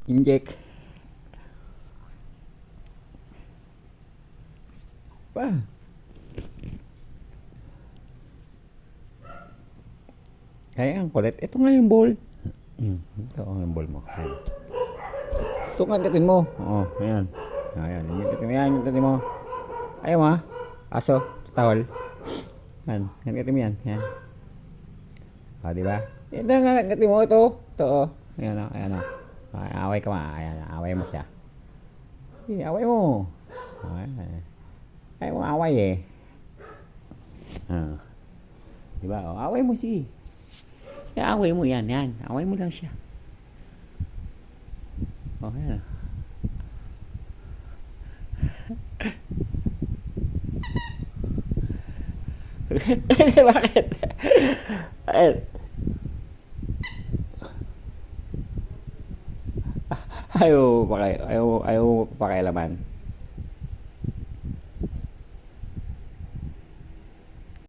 Inject. Pa. Kaya ang kulit. Ito nga yung ball. Ito yung ball mo. Ayan. Ito nga gatin mo. Oo, ayan. Ayan, yung gatin mo. Ayaw mo ha? Aso, tawal. Yan, gatin mo yan. Yan. Diba? Ito nga gatin mo. Ito. Ito o. Ayan o, ayan o. Away ka ma. Ayan, away mo siya. Sige, away mo. Ayaw mo away eh. Diba? O, away mo sige. Away mo yan, yan. Away mo lang siya. Oh, yan. Bakit? Ayaw pakialaman.